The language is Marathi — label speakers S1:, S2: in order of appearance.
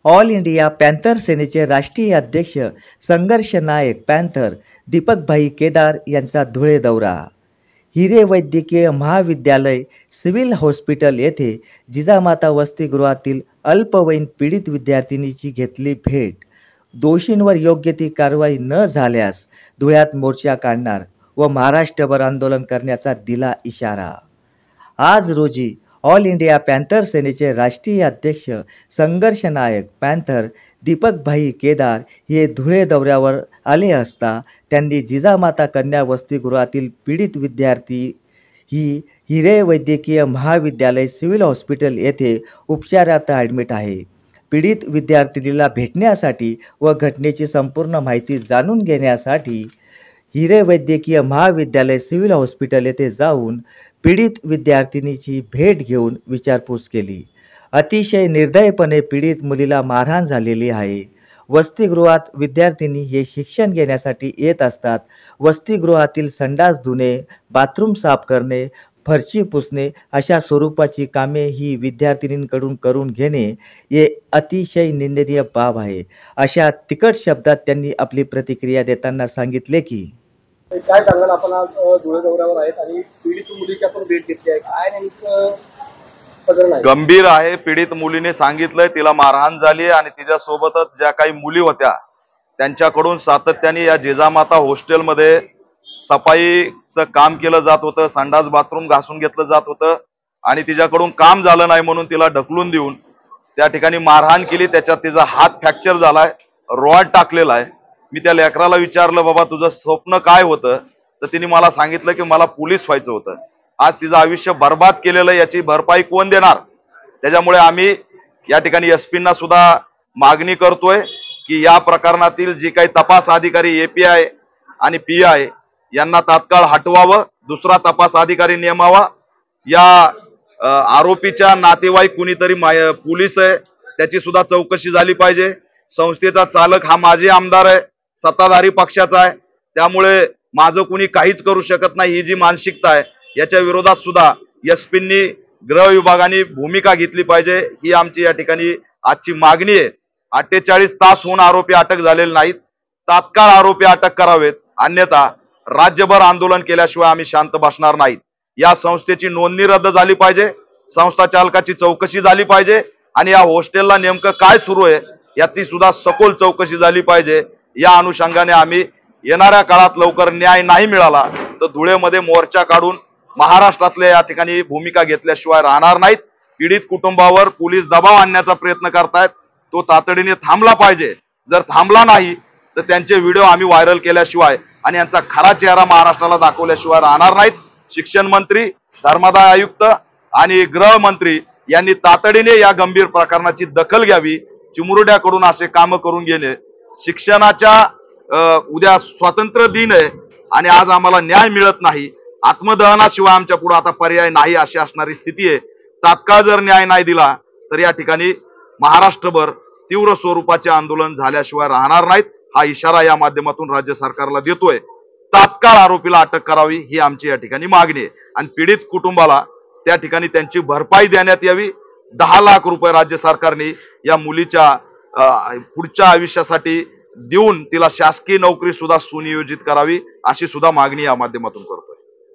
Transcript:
S1: ऑल इंडिया पॅन्थर सेनेचे राष्ट्रीय अध्यक्ष संघर्ष नायक पॅन्थर दीपकभाई केदार यांचा धुळे दौरा. हिरे वैद्यकीय महाविद्यालय सिव्हिल हॉस्पिटल येथे जिजामाता वसतिगृहातील अल्पवयीन पीडित विद्यार्थिनीची घेतली भेट. दोषींवर योग्य ती कारवाई न झाल्यास धुळ्यात मोर्चा काढणार व महाराष्ट्रभर आंदोलन करण्याचा दिला इशारा. आज रोजी ऑल इंडिया पॅन्थर सेनेचे राष्ट्रीय अध्यक्ष संघर्ष नायक पॅन्थर दीपकभाई केदार हे धुळे दौऱ्यावर आले असता त्यांनी जिजामाता कन्या वसतिगृहातील पीडित विद्यार्थी ही हिरे वैद्यकीय महाविद्यालय सिव्हिल हॉस्पिटल येथे उपचारार्थ ॲडमिट आहे. पीडित विद्यार्थिनीला भेटण्यासाठी व घटनेची संपूर्ण माहिती जाणून घेण्यासाठी हिरे वैद्यकीय महाविद्यालय सिव्हिल हॉस्पिटल येथे जाऊन पीडित विद्यार्थिनीची भेट घेऊन विचारपूस केली. अतिशय निर्दयपणे पीडित मुलीला मारहाण झालेली आहे. वसतिगृहात विद्यार्थिनी हे शिक्षण घेण्यासाठी येत असतात. वसतिगृहातील संडास धुणे, बाथरूम साफ करणे, फरशी पुसणे अशा स्वरूपाची कामे ही विद्यार्थिनींकडून करून घेणे हे अतिशय निंदनीय बाब आहे. अशा तिखट शब्दात त्यांनी आपली प्रतिक्रिया देताना सांगितले की
S2: काय सांगाल, आपण आज धुळे दौऱ्यावर आहेत आणि पीडित मुलीची आपण भेट घेतली आहे, काय नेमकं प्रकरण आहे?
S3: गंभीर आहे. पीडित मुलीने सांगितलंय तिला मारहाण झाली आणि तिच्या सोबतच ज्या काही मुली होत्या त्यांच्याकडून सातत्याने या जिजामाता हॉस्टेलमध्ये सफाईचं काम केलं जात होतं, संडास बाथरूम घासून घेतलं जात होतं आणि तिच्याकडून काम झालं नाही म्हणून तिला ढकलून देऊन त्या ठिकाणी मारहाण केली. त्याच्यात तिचा हात फ्रॅक्चर झालाय, रॉड टाकलेला आहे. मी त्या लेकराला विचारलं, बाबा तुझं स्वप्न काय होतं? तर तिने मला सांगितलं की मला पोलीस व्हायचं होतं. आज तिचं आयुष्य बर्बाद केलेलं, याची भरपाई कोण देणार? त्याच्यामुळे आम्ही या ठिकाणी एसपींना सुद्धा मागणी करतोय की या प्रकरणातील जी काही तपास अधिकारी एपीआय आणि पीआय यांना तात्काळ हटवावं, दुसरा तपास अधिकारी नेमावा. या आरोपीच्या नातेवाईक कुणीतरी पोलीस आहे त्याची सुद्धा चौकशी झाली पाहिजे. संस्थेचा चालक हा माजी आमदार आहे, सत्ताधारी पक्षाचा आहे, त्यामुळे माझं कुणी काहीच करू शकत नाही ही जी मानसिकता आहे याच्या विरोधात सुद्धा एसपींनी गृह विभागाने भूमिका घेतली पाहिजे, ही आमची या ठिकाणी आजची मागणी आहे. 48 तास होऊन आरोपी अटक झालेले नाहीत, तात्काळ आरोपी अटक करावेत, अन्यथा राज्यभर आंदोलन केल्याशिवाय आम्ही शांत बसणार नाहीत. या संस्थेची नोंदणी रद्द झाली पाहिजे, संस्था चालकाची चौकशी झाली पाहिजे आणि या हॉस्टेलला नेमकं काय सुरू आहे याची सुद्धा सखोल चौकशी झाली पाहिजे. या अनुषंगाने आम्ही येणाऱ्या काळात लवकर न्याय नाही मिळाला तर धुळेमध्ये मोर्चा काढून महाराष्ट्रातल्या या ठिकाणी भूमिका घेतल्याशिवाय राहणार नाहीत. पीडित कुटुंबावर पोलीस दबाव आणण्याचा प्रयत्न करतायत, तो तातडीने थांबला पाहिजे. जर थांबला नाही तर त्यांचे व्हिडिओ आम्ही व्हायरल केल्याशिवाय आणि यांचा खरा चेहरा महाराष्ट्राला दाखवल्याशिवाय राहणार नाहीत. शिक्षण मंत्री, धर्मादाय आयुक्त आणि गृहमंत्री यांनी तातडीने या गंभीर प्रकरणाची दखल घ्यावी. चिमुरड्याकडून असे काम करून घेणे शिक्षणाच्या उद्या स्वातंत्र्य दिन आहे आणि आज आम्हाला न्याय मिळत नाही, आत्मदहनाशिवाय आमच्या पुढे आता पर्याय नाही अशी असणारी स्थिती आहे. तात्काळ जर न्याय नाही दिला तर या ठिकाणी महाराष्ट्रभर तीव्र स्वरूपाचे आंदोलन झाल्याशिवाय राहणार नाहीत, हा इशारा या माध्यमातून राज्य सरकारला देतोय. तात्काळ आरोपीला अटक करावी ही आमची या ठिकाणी मागणी आहे आणि पीडित कुटुंबाला त्या ठिकाणी त्यांची भरपाई देण्यात यावी. 10 लाख रुपये राज्य सरकारने या मुलीच्या पुढच्या आयुष्यासाठी देऊन तिला शासकीय नोकरी सुद्धा सुनियोजित करावी अशी सुद्धा मागणी या माध्यमातून करतोय.